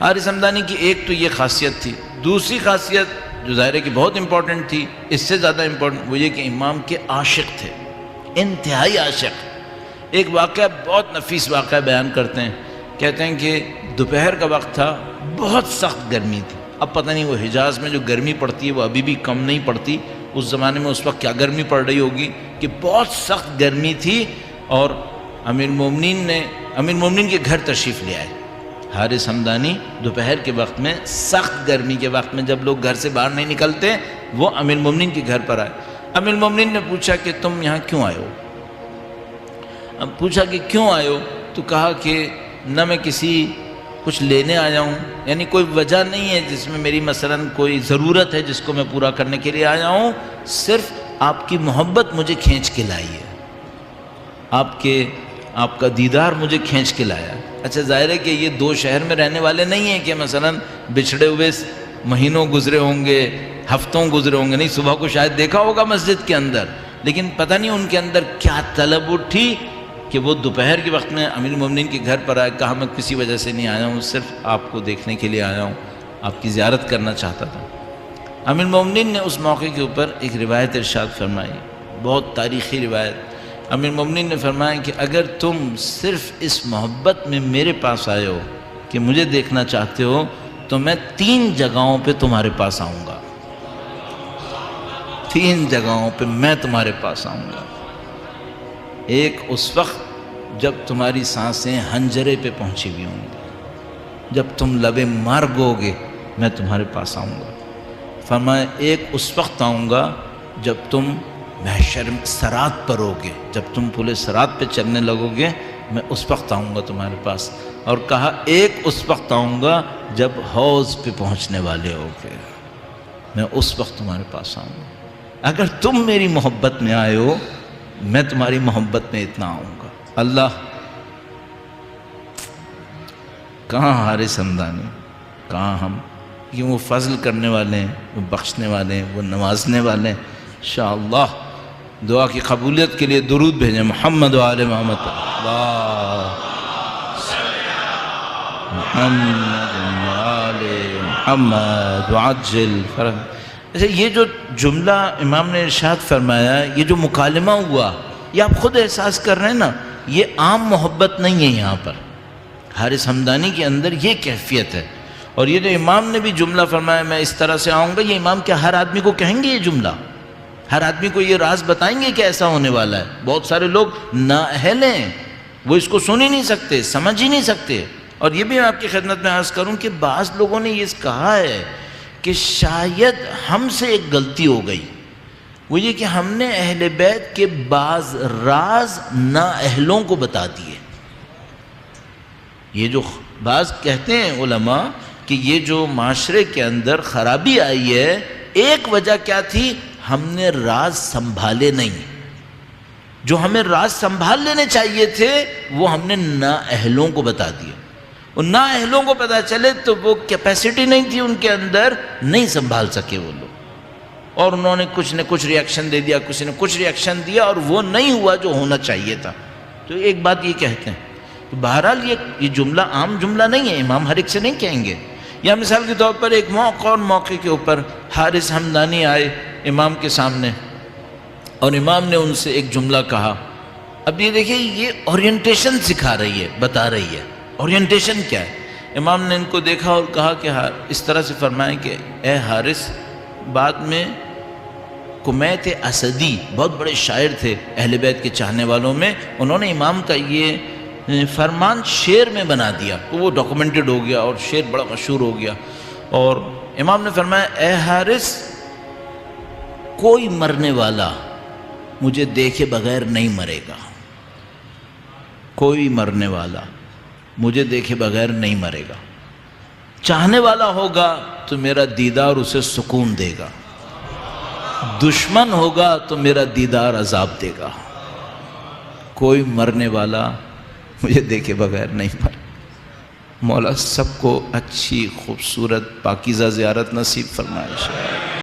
حارث ہمدانی کی ایک تو یہ خاصیت تھی، دوسری خاصیت جو ظاہر ہے کہ بہت امپورٹنٹ تھی، اس سے زیادہ امپورٹنٹ وہ یہ کہ امام کے عاشق تھے، انتہائی عاشق۔ ایک واقعہ بہت نفیس واقعہ بیان کرتے ہیں، کہتے ہیں کہ دوپہر کا وقت تھا، بہت سخت گرمی تھی۔ اب پتہ نہیں وہ حجاز میں جو گرمی پڑتی ہے وہ ابھی بھی کم نہیں پڑتی، اس زمانے میں اس وقت کیا گرمی پڑ رہی ہوگی کہ بہت سخت گرمی تھی، اور امیر المومنین کے گھر تشریف لے آئے حارث ہمدانی۔ دوپہر کے وقت میں، سخت گرمی کے وقت میں جب لوگ گھر سے باہر نہیں نکلتے، وہ امیر المومنین کے گھر پر آئے۔ امیر المومنین نے پوچھا کہ تم یہاں کیوں آئے ہو؟ اب پوچھا کہ کیوں آئے ہو تو کہا کہ نہ میں کچھ لینے آیا ہوں، یعنی کوئی وجہ نہیں ہے جس میں میری مثلاً کوئی ضرورت ہے جس کو میں پورا کرنے کے لیے آیا ہوں، صرف آپ کی محبت مجھے کھینچ کے لائی ہے، آپ کا دیدار مجھے کھینچ کے لایا ہے۔ اچھا ظاہر ہے کہ یہ دو شہر میں رہنے والے نہیں ہیں کہ مثلاً بچھڑے ہوئے مہینوں گزرے ہوں گے، ہفتوں گزرے ہوں گے، نہیں، صبح کو شاید دیکھا ہوگا مسجد کے اندر، لیکن پتہ نہیں ان کے اندر کیا طلب اٹھی کہ وہ دوپہر کے وقت میں امیر المومنین کے گھر پر آئے۔ کہا میں کسی وجہ سے نہیں آیا ہوں، صرف آپ کو دیکھنے کے لیے آیا ہوں، آپ کی زیارت کرنا چاہتا تھا۔ امیر المومنین نے اس موقع کے اوپر ایک روایت ارشاد فرمائی، بہت تاریخی روایت۔ امیر المومنین نے فرمایا کہ اگر تم صرف اس محبت میں میرے پاس آئے ہو کہ مجھے دیکھنا چاہتے ہو تو میں 3 جگہوں پہ تمہارے پاس آؤں گا، 3 جگہوں پہ میں تمہارے پاس آؤں گا۔ ایک اس وقت جب تمہاری سانسیں حنجرے پہ پہنچی ہوئی ہوں گی، جب تم لبے مرگ ہوگے میں تمہارے پاس آؤں گا۔ فرمایا ایک اس وقت آؤں گا جب تم محشر صراط پر ہوگے، جب تم پل صراط پہ چلنے لگو گے میں اس وقت آؤں گا تمہارے پاس۔ اور کہا ایک اس وقت آؤں گا جب حوض پہ پہنچنے والے ہوگے، میں اس وقت تمہارے پاس آؤں گا۔ اگر تم میری محبت میں آئے ہو میں تمہاری محبت میں اتنا آؤں گا۔ اللہ، کہاں حارث ہمدانی، کہاں ہم، کہ وہ فضل کرنے والے ہیں، وہ بخشنے والے ہیں، وہ نوازنے والے ہیں۔ انشاءاللہ دعا کی قبولیت کے لیے درود بھیجیں محمد و آل محمد، اللہ محمد و آل محمد وعجل فرج۔ ایسے یہ جو جملہ امام نے ارشاد فرمایا، یہ جو مکالمہ ہوا، یہ آپ خود احساس کر رہے ہیں نا، یہ عام محبت نہیں ہے۔ یہاں پر حارث ہمدانی کے اندر یہ کیفیت ہے۔ اور یہ جو امام نے بھی جملہ فرمایا میں اس طرح سے آؤں گا، یہ امام کیا ہر آدمی کو کہیں گے یہ جملہ؟ ہر آدمی کو یہ راز بتائیں گے کہ ایسا ہونے والا ہے؟ بہت سارے لوگ نااہل ہیں، وہ اس کو سن ہی نہیں سکتے، سمجھ ہی نہیں سکتے۔ اور یہ بھی میں آپ کی خدمت میں عرض کروں کہ بعض لوگوں نے یہ کہا ہے کہ شاید ہم سے ایک غلطی ہو گئی، وہ یہ کہ ہم نے اہل بیت کے بعض راز نااہلوں کو بتا دیے۔ یہ جو بعض کہتے ہیں علماء کہ یہ جو معاشرے کے اندر خرابی آئی ہے، ایک وجہ کیا تھی؟ ہم نے راز سنبھالے نہیں، جو ہمیں راز سنبھال لینے چاہیے تھے وہ ہم نے نااہلوں کو بتا دیا۔ اور نااہلوں کو پتہ چلے تو وہ کیپیسٹی نہیں تھی ان کے اندر، نہیں سنبھال سکے وہ لوگ، اور انہوں نے کچھ نہ کچھ ریاکشن دے دیا، کسی نے کچھ ریاکشن دیا، اور وہ نہیں ہوا جو ہونا چاہیے تھا۔ تو ایک بات یہ کہتے ہیں، تو بہرحال یہ جملہ عام جملہ نہیں ہے، امام ہر ایک سے نہیں کہیں گے۔ یا مثال کے طور پر ایک موقع کے اوپر حارث ہمدانی آئے امام کے سامنے، اور امام نے ان سے ایک جملہ کہا۔ اب یہ دیکھیں، یہ اورینٹیشن سکھا رہی ہے، بتا رہی ہے اورینٹیشن کیا ہے۔ امام نے ان کو دیکھا اور کہا کہ اس طرح سے فرمائیں کہ اے حارث، بعد میں کمیت اسدی بہت بڑے شاعر تھے اہل بیت کے چاہنے والوں میں، انہوں نے امام کا یہ فرمان شعر میں بنا دیا، تو وہ ڈاکومنٹڈ ہو گیا اور شعر بڑا مشہور ہو گیا۔ اور امام نے فرمایا اے حارث، کوئی مرنے والا مجھے دیکھے بغیر نہیں مرے گا، کوئی مرنے والا مجھے دیکھے بغیر نہیں مرے گا۔ چاہنے والا ہوگا تو میرا دیدار اسے سکون دے گا، دشمن ہوگا تو میرا دیدار عذاب دے گا۔ کوئی مرنے والا مجھے دیکھے بغیر نہیں مرے۔ مولا سب کو اچھی خوبصورت پاکیزہ زیارت نصیب فرمائے۔